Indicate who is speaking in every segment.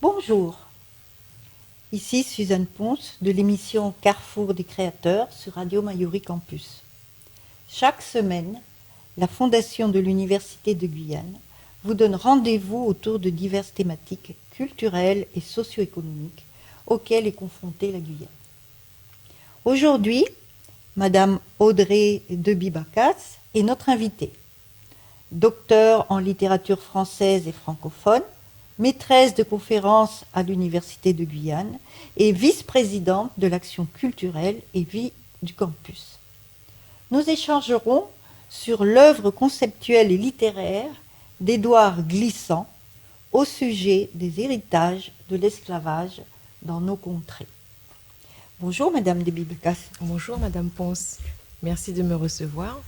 Speaker 1: Bonjour, ici Suzanne Ponce de l'émission Carrefour des créateurs sur Radio Mayori Campus. Chaque semaine, la Fondation de l'Université de Guyane vous donne rendez-vous autour de diverses thématiques culturelles et socio-économiques auxquelles est confrontée la Guyane. Aujourd'hui, Madame Audrey Deby-Bacas est notre invitée. Docteur en littérature française et francophone, maîtresse de conférences à l'Université de Guyane et vice-présidente de l'action culturelle et vie du campus. Nous échangerons sur l'œuvre conceptuelle et littéraire d'Édouard Glissant au sujet des héritages de l'esclavage dans nos contrées. Bonjour Madame Deby-Bacas.
Speaker 2: Bonjour Madame Ponce, merci de me recevoir.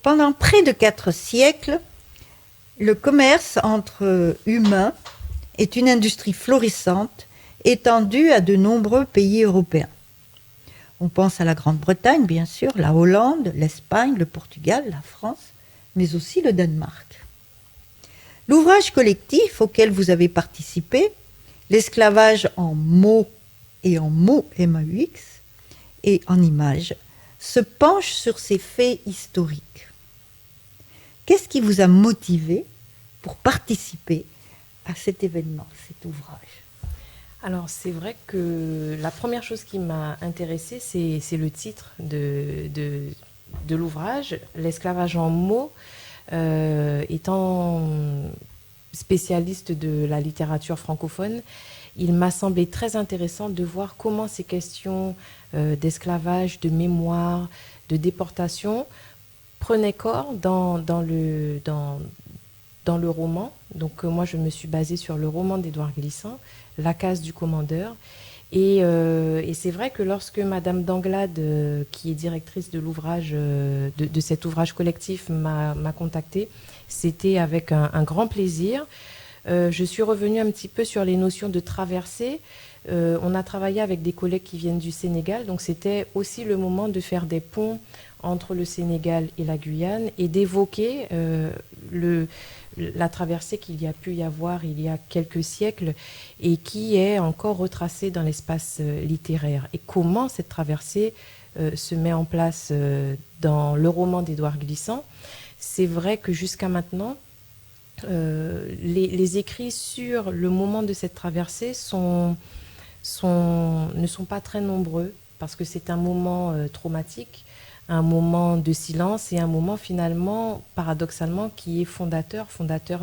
Speaker 1: Pendant près de 4 siècles, le commerce entre humains est une industrie florissante étendue à de nombreux pays européens. On pense à la Grande-Bretagne, bien sûr, la Hollande, l'Espagne, le Portugal, la France, mais aussi le Danemark. L'ouvrage collectif auquel vous avez participé, L'esclavage en mots et en mots MAUX et en images, se penche sur ces faits historiques. Qu'est-ce qui vous a motivé pour participer à cet événement, cet ouvrage?
Speaker 2: Alors c'est vrai que la première chose qui m'a intéressée, c'est le titre de l'ouvrage, L'esclavage en mots. Étant spécialiste de la littérature francophone, il m'a semblé très intéressant de voir comment ces questions d'esclavage, de mémoire, de déportation prenaient corps dans le roman. Donc moi, je me suis basée sur le roman d'Édouard Glissant, La case du commandeur. Et c'est vrai que lorsque Madame Danglade, qui est directrice de l'ouvrage, de cet ouvrage collectif, m'a contactée, c'était avec un grand plaisir. Je suis revenue un petit peu sur les notions de traversée. On a travaillé avec des collègues qui viennent du Sénégal, donc c'était aussi le moment de faire des ponts entre le Sénégal et la Guyane et d'évoquer la traversée qu'il y a pu y avoir il y a quelques siècles et qui est encore retracée dans l'espace littéraire. Et comment cette traversée se met en place dans le roman d'Édouard Glissant. C'est vrai que jusqu'à maintenant, les écrits sur le moment de cette traversée ne sont pas très nombreux parce que c'est un moment traumatique, un moment de silence et un moment finalement, paradoxalement, qui est fondateur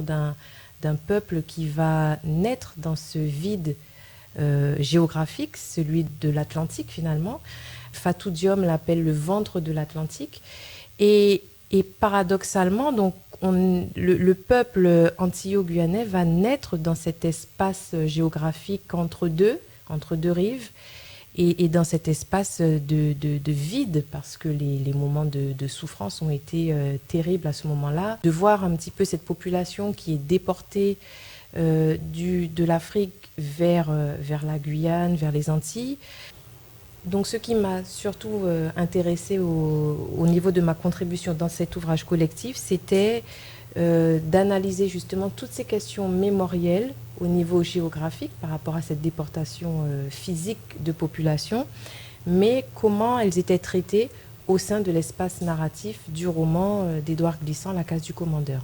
Speaker 2: d'un peuple qui va naître dans ce vide géographique, celui de l'Atlantique finalement. Fatou Diom l'appelle le ventre de l'Atlantique. Et paradoxalement, donc, le peuple antillo-guyanais va naître dans cet espace géographique entre deux rives, et dans cet espace de vide, parce que les moments de souffrance ont été terribles à ce moment-là. De voir un petit peu cette population qui est déportée de l'Afrique vers la Guyane, vers les Antilles. Donc ce qui m'a surtout intéressée au niveau de ma contribution dans cet ouvrage collectif, c'était d'analyser justement toutes ces questions mémorielles au niveau géographique par rapport à cette déportation physique de population, mais comment elles étaient traitées au sein de l'espace narratif du roman d'Édouard Glissant, La case du commandeur.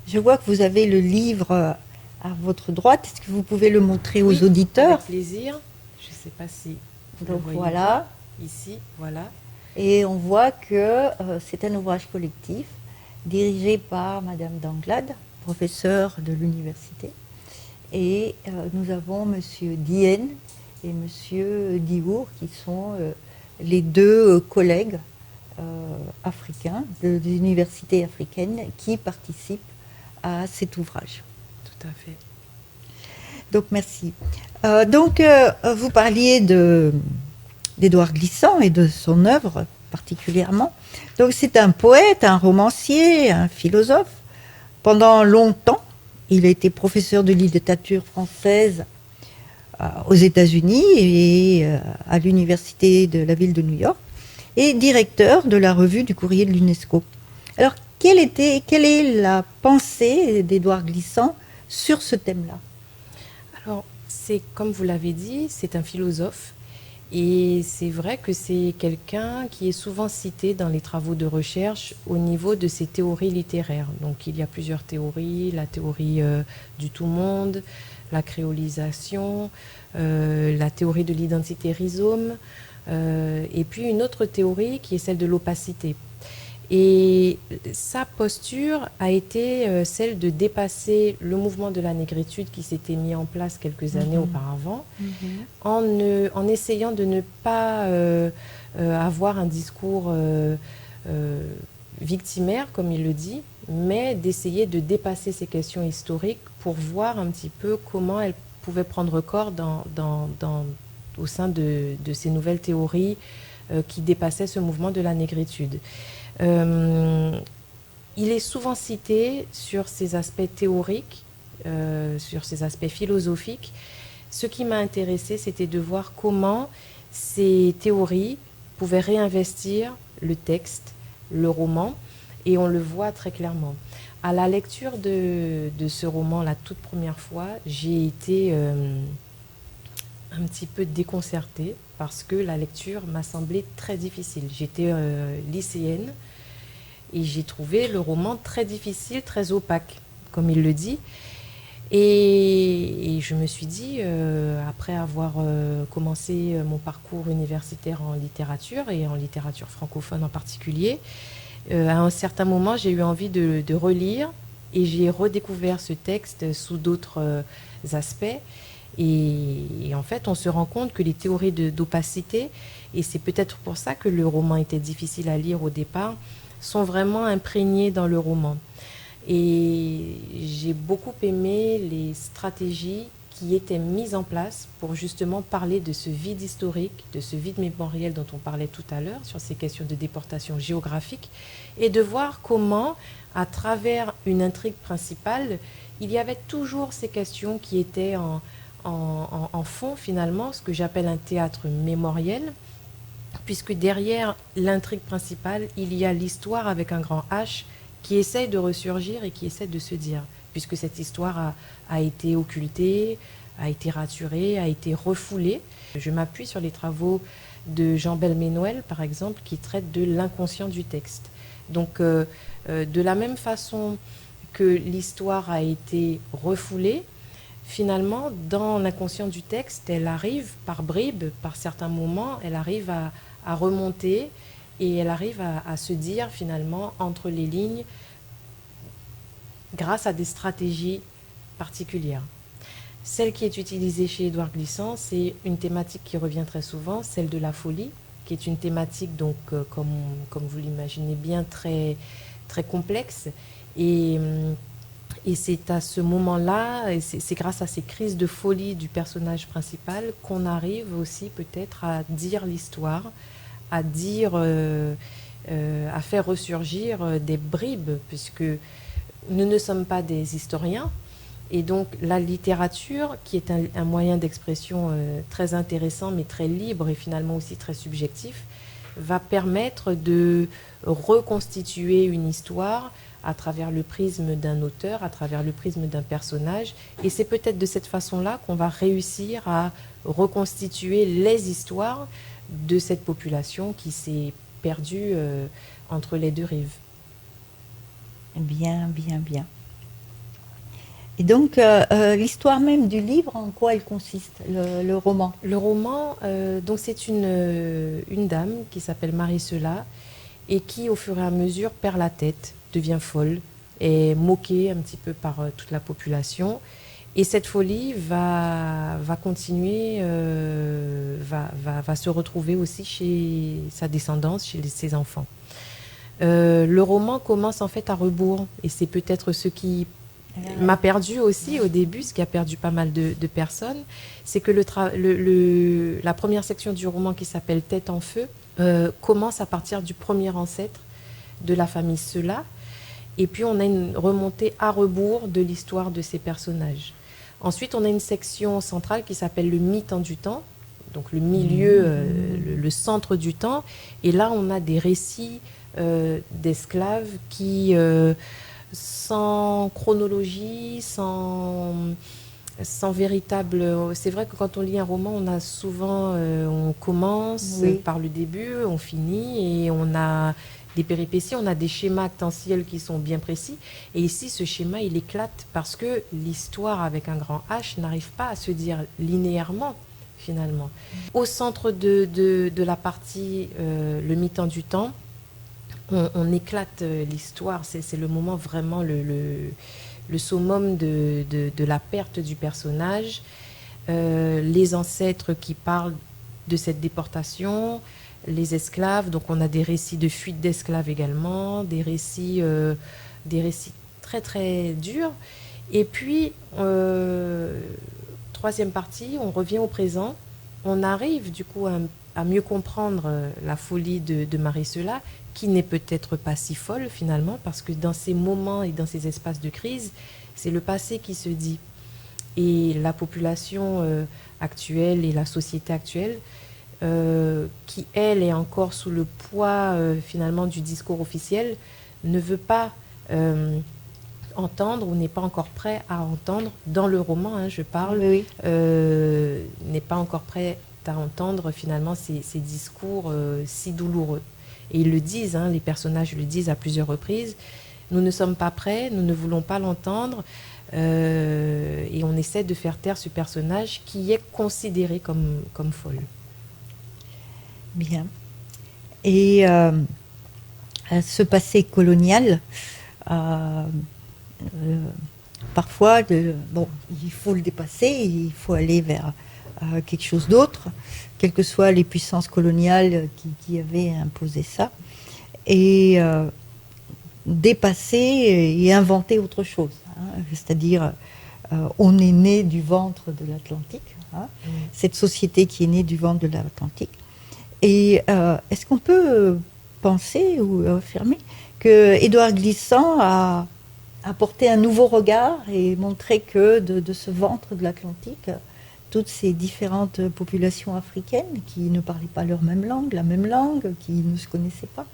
Speaker 1: Je vois que vous avez le livre à votre droite. Est-ce que vous pouvez le montrer aux auditeurs?
Speaker 2: Avec plaisir. Je ne sais pas si vous
Speaker 1: Donc
Speaker 2: le voyez
Speaker 1: voilà.
Speaker 2: Ici, voilà.
Speaker 1: Et on voit que c'est un ouvrage collectif dirigé par Madame Danglade, professeure de l'université. Et nous avons Monsieur Dienne et Monsieur Diour qui sont les deux collègues africains des universités africaines qui participent à cet ouvrage.
Speaker 2: Tout à fait.
Speaker 1: Donc merci. Vous parliez d'Édouard Glissant et de son œuvre particulièrement. Donc c'est un poète, un romancier, un philosophe. Pendant longtemps, il a été professeur de littérature française aux États-Unis et à l'université de la ville de New York et directeur de la revue du Courrier de l'UNESCO. Alors, quelle est la pensée d'Édouard Glissant sur ce thème-là?
Speaker 2: Alors, c'est comme vous l'avez dit, c'est un philosophe. Et c'est vrai que c'est quelqu'un qui est souvent cité dans les travaux de recherche au niveau de ses théories littéraires. Donc il y a plusieurs théories, la théorie du tout-monde, la créolisation, la théorie de l'identité rhizome, et puis une autre théorie qui est celle de l'opacité. Et sa posture a été celle de dépasser le mouvement de la négritude qui s'était mis en place quelques années auparavant, en essayant de ne pas avoir un discours victimaire, comme il le dit, mais d'essayer de dépasser ces questions historiques pour voir un petit peu comment elles pouvaient prendre corps au sein de ces nouvelles théories qui dépassaient ce mouvement de la négritude. Il est souvent cité sur ses aspects théoriques, sur ses aspects philosophiques. Ce qui m'a intéressée, c'était de voir comment ces théories pouvaient réinvestir le texte, le roman, et on le voit très clairement. À la lecture de ce roman, la toute première fois, j'ai été un petit peu déconcertée parce que la lecture m'a semblé très difficile. J'étais lycéenne et j'ai trouvé le roman très difficile, très opaque, comme il le dit. Et je me suis dit, après avoir commencé mon parcours universitaire en littérature, et en littérature francophone en particulier, à un certain moment, j'ai eu envie de relire, et j'ai redécouvert ce texte sous d'autres aspects. Et en fait, on se rend compte que les théories d'opacité, et c'est peut-être pour ça que le roman était difficile à lire au départ, sont vraiment imprégnées dans le roman. Et j'ai beaucoup aimé les stratégies qui étaient mises en place pour justement parler de ce vide historique, de ce vide mémoriel dont on parlait tout à l'heure, sur ces questions de déportation géographique, et de voir comment, à travers une intrigue principale, il y avait toujours ces questions qui étaient en fond, finalement, ce que j'appelle un théâtre mémoriel, puisque derrière l'intrigue principale, il y a l'histoire avec un grand H, qui essaye de ressurgir et qui essaie de se dire, puisque cette histoire a été occultée, a été raturée, a été refoulée. Je m'appuie sur les travaux de Jean Belménoël, par exemple, qui traite de l'inconscient du texte. Donc, de la même façon que l'histoire a été refoulée, finalement, dans l'inconscient du texte, elle arrive par bribes, par certains moments, elle arrive à remonter, et elle arrive à se dire finalement entre les lignes grâce à des stratégies particulières. Celle qui est utilisée chez Édouard Glissant, c'est une thématique qui revient très souvent, celle de la folie, qui est une thématique, donc, comme vous l'imaginez bien, très, très complexe. Et c'est à ce moment-là, et c'est grâce à ces crises de folie du personnage principal qu'on arrive aussi peut-être à dire l'histoire, à dire, à faire ressurgir des bribes, puisque nous ne sommes pas des historiens. Et donc la littérature, qui est un moyen d'expression très intéressant, mais très libre et finalement aussi très subjectif, va permettre de reconstituer une histoire à travers le prisme d'un auteur, à travers le prisme d'un personnage. Et c'est peut-être de cette façon-là qu'on va réussir à reconstituer les histoires de cette population qui s'est perdue entre les deux rives.
Speaker 1: Bien, bien, bien. Et donc, l'histoire même du livre, en quoi elle consiste, le roman?
Speaker 2: Le roman, donc c'est une dame qui s'appelle Marie Cela et qui, au fur et à mesure, perd la tête, devient folle, est moquée un petit peu par toute la population. Et cette folie va continuer, va se retrouver aussi chez sa descendance, chez ses enfants. Le roman commence en fait à rebours, et c'est peut-être ce qui m'a perdu aussi au début, ce qui a perdu pas mal de personnes, c'est que la première section du roman qui s'appelle Tête en feu commence à partir du premier ancêtre de la famille Cela, et puis on a une remontée à rebours de l'histoire de ces personnages. Ensuite, on a une section centrale qui s'appelle le mi-temps du temps, donc le milieu, le centre du temps, et là on a des récits d'esclaves qui sans chronologie, sans véritable... C'est vrai que quand on lit un roman, on a souvent... on commence par le début, on finit et on a des péripéties, on a des schémas actentiels qui sont bien précis. Et ici, ce schéma, il éclate parce que l'histoire avec un grand H n'arrive pas à se dire linéairement, finalement. Au centre de la partie, le mi-temps du temps, on éclate l'histoire. C'est le moment vraiment, le summum de la perte du personnage. Les ancêtres qui parlent de cette déportation, les esclaves, donc on a des récits de fuite d'esclaves également, des récits très très durs. Et puis, troisième partie, on revient au présent. On arrive du coup à mieux comprendre la folie de Marie-Cela, qui n'est peut-être pas si folle finalement, parce que dans ces moments et dans ces espaces de crise, c'est le passé qui se dit. Et la population actuelle et la société actuelle, qui elle est encore sous le poids finalement du discours officiel, ne veut pas entendre ou n'est pas encore prêt à entendre, dans le roman, hein, je parle, n'est pas encore prêt à entendre finalement ces discours si douloureux. Et ils le disent, hein, les personnages le disent à plusieurs reprises, nous ne sommes pas prêts, nous ne voulons pas l'entendre, et on essaie de faire taire ce personnage qui est considéré comme folle.
Speaker 1: Bien. Et ce passé colonial, parfois, il faut le dépasser, il faut aller vers quelque chose d'autre, quelles que soient les puissances coloniales qui avaient imposé ça, et dépasser et inventer autre chose. Hein, c'est-à-dire, on est né du ventre de l'Atlantique, hein, cette société qui est née du ventre de l'Atlantique. Et est-ce qu'on peut penser ou affirmer que Édouard Glissant a apporté un nouveau regard et montré que de ce ventre de l'Atlantique, toutes ces différentes populations africaines qui ne parlaient pas la même langue, qui ne se connaissaient pas,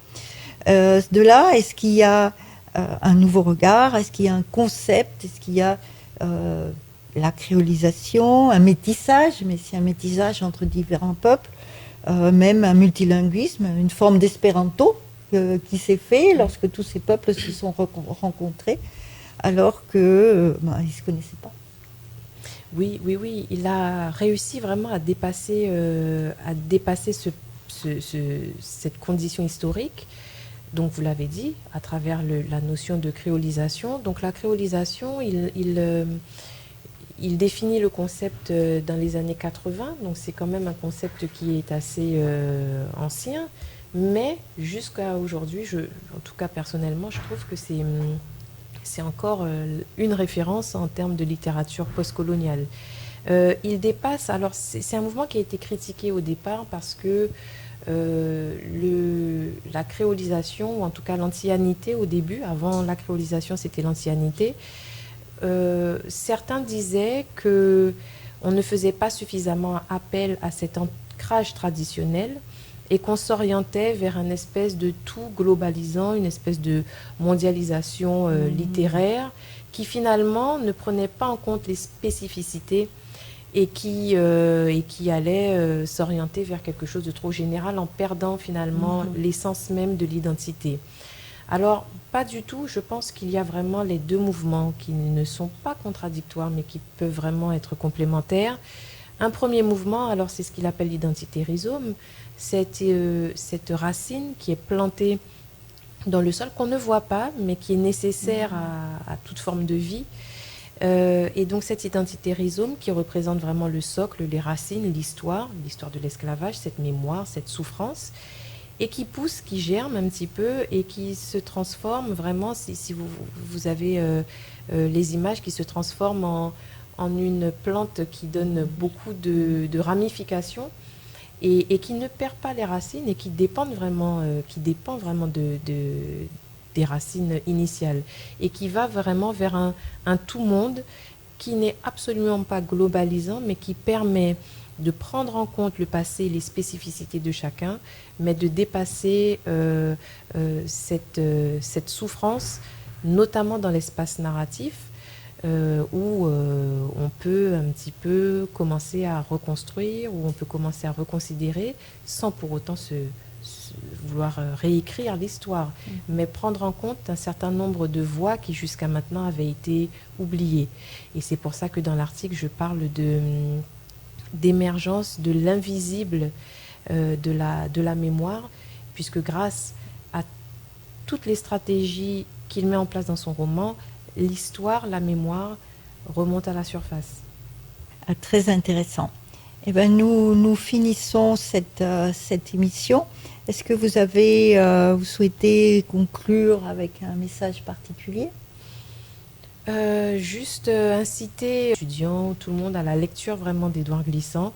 Speaker 1: de là, est-ce qu'il y a un nouveau regard, est-ce qu'il y a un concept, est-ce qu'il y a la créolisation, un métissage, mais c'est un métissage entre différents peuples, même un multilinguisme, une forme d'espéranto qui s'est fait lorsque tous ces peuples se sont rencontrés, alors qu'ils ne se connaissaient pas.
Speaker 2: Oui, il a réussi vraiment à dépasser cette condition historique. Donc vous l'avez dit, à travers la notion de créolisation. Donc la créolisation, il définit le concept dans les années 80, donc c'est quand même un concept qui est assez ancien, mais jusqu'à aujourd'hui, en tout cas personnellement, je trouve que c'est encore une référence en termes de littérature postcoloniale. Il dépasse, alors c'est un mouvement qui a été critiqué au départ parce que la créolisation, ou en tout cas l'antianité au début, avant la créolisation c'était l'antianité, certains disaient qu'on ne faisait pas suffisamment appel à cet ancrage traditionnel et qu'on s'orientait vers une espèce de tout globalisant, une espèce de mondialisation littéraire qui finalement ne prenait pas en compte les spécificités et qui allait s'orienter vers quelque chose de trop général en perdant finalement l'essence même de l'identité. Alors, pas du tout. Je pense qu'il y a vraiment les deux mouvements qui ne sont pas contradictoires, mais qui peuvent vraiment être complémentaires. Un premier mouvement, alors c'est ce qu'il appelle l'identité rhizome, cette racine qui est plantée dans le sol, qu'on ne voit pas, mais qui est nécessaire à toute forme de vie. Et donc cette identité rhizome qui représente vraiment le socle, les racines, l'histoire de l'esclavage, cette mémoire, cette souffrance, et qui pousse, qui germe un petit peu et qui se transforme vraiment, si vous avez les images, qui se transforment en une plante qui donne beaucoup de ramifications et qui ne perd pas les racines et qui dépend vraiment des racines initiales et qui va vraiment vers un tout-monde qui n'est absolument pas globalisant, mais qui permet de prendre en compte le passé et les spécificités de chacun, mais de dépasser cette souffrance notamment dans l'espace narratif, où on peut un petit peu commencer à reconstruire, où on peut commencer à reconsidérer, sans pour autant vouloir réécrire l'histoire, mais prendre en compte un certain nombre de voix qui jusqu'à maintenant avaient été oubliées. Et c'est pour ça que dans l'article, je parle d'émergence de l'invisible de la mémoire, puisque grâce à toutes les stratégies qu'il met en place dans son roman, l'histoire, la mémoire remonte à la surface.
Speaker 1: Ah, très intéressant. Eh ben, nous finissons cette émission. Est-ce que vous souhaitez conclure avec un message particulier?
Speaker 2: Juste inciter les étudiants, tout le monde à la lecture vraiment d'Édouard Glissant.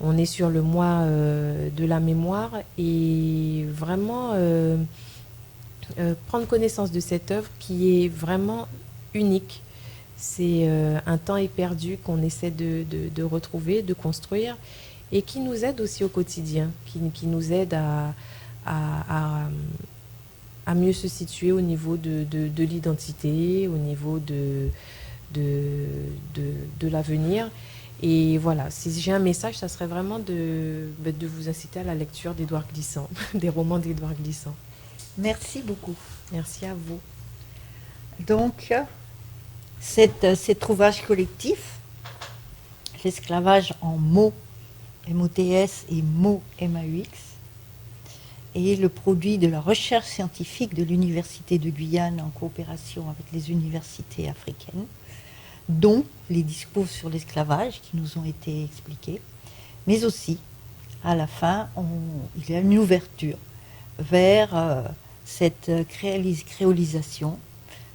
Speaker 2: On est sur le mois de la mémoire et vraiment prendre connaissance de cette œuvre qui est vraiment unique. C'est un temps éperdu qu'on essaie de retrouver, de construire et qui nous aide aussi au quotidien, qui nous aide à mieux se situer au niveau de l'identité, au niveau de l'avenir. Et voilà, si j'ai un message, ça serait vraiment de vous inciter à la lecture d'Édouard Glissant, des romans d'Édouard Glissant.
Speaker 1: Merci beaucoup.
Speaker 2: Merci à vous.
Speaker 1: Donc, cet ouvrage collectif, l'esclavage en mots, MOTS et mots MAUX, est le produit de la recherche scientifique de l'Université de Guyane en coopération avec les universités africaines, dont les discours sur l'esclavage qui nous ont été expliqués, mais aussi, à la fin, il y a une ouverture vers cette créolisation,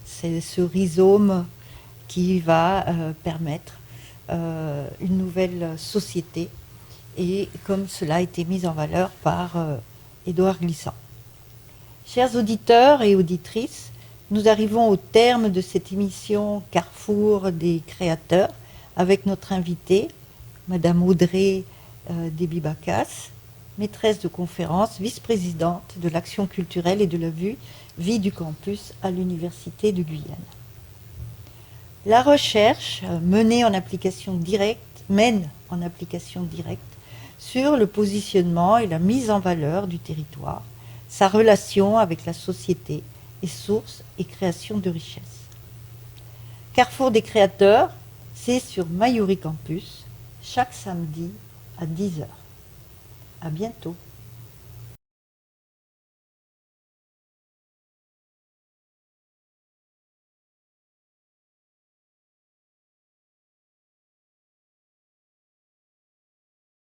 Speaker 1: c'est ce rhizome qui va permettre une nouvelle société, et comme cela a été mis en valeur par Édouard Glissant. Chers auditeurs et auditrices, nous arrivons au terme de cette émission Carrefour des créateurs avec notre invitée, Madame Audrey Déby-Bacas, maîtresse de conférence, vice-présidente de l'action culturelle et de la vie du campus à l'Université de Guyane. La recherche mène en application directe sur le positionnement et la mise en valeur du territoire, sa relation avec la société et source et création de richesses. Carrefour des créateurs, c'est sur Mayuri Campus, chaque samedi à 10h. À bientôt.